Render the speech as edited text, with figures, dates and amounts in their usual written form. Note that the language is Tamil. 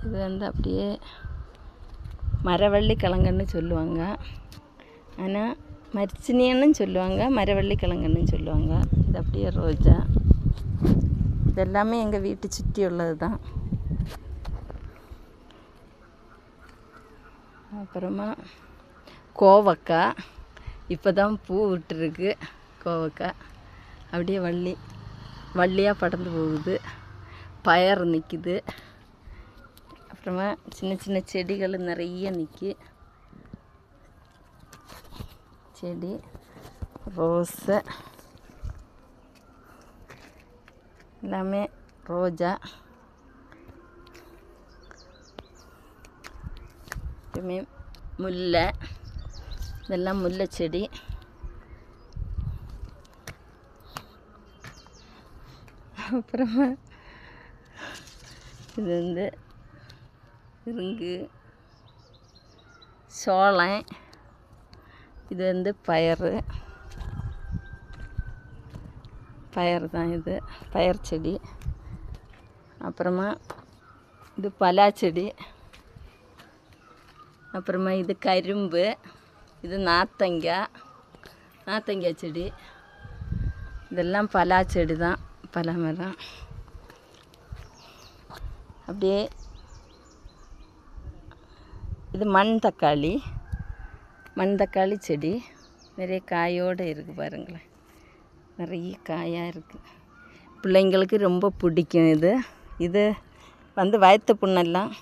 இது வந்து அப்படியே மரவள்ளி கிழங்குன்னு சொல்லுவாங்க. ஆனால் மரிச்சினியன்னு சொல்லுவாங்க, மரவள்ளி கிழங்குன்னு சொல்லுவாங்க. இது அப்படியே ரோஜா. இது எல்லாமே எங்கள் வீட்டு சுற்றி உள்ளது தான். அப்புறமா கோவக்காய் இப்போ தான் பூ விட்டுருக்கு. கோவக்காய் அப்படியே வள்ளியாக படர்ந்து போகுது. பயறு நிற்கிது. அப்புறமா சின்ன சின்ன செடிகள் நிறைய நிற்கி. செடி ரோஸு எல்லாமே ரோஜா. எப்பவுமே முல்லை, இதெல்லாம் முல்லை செடி. அப்புறமா இது வந்து இருங்கு, சோளம். இது வந்து பயறு தான். இது பயறு செடி. அப்புறமா இது பலாச்செடி. அப்புறமா இது கரும்பு. இது நாத்தங்காய் செடி. இதெல்லாம் பலாச்செடி தான், பலா மரம். அப்படியே இது மண் தக்காளி செடி. நிறைய காயோடு இருக்குது பாருங்களேன். நிறைய காயாக இருக்குது. பிள்ளைங்களுக்கு ரொம்ப பிடிக்கும் இது. இது வந்து வயிற்று புண்ணெல்லாம்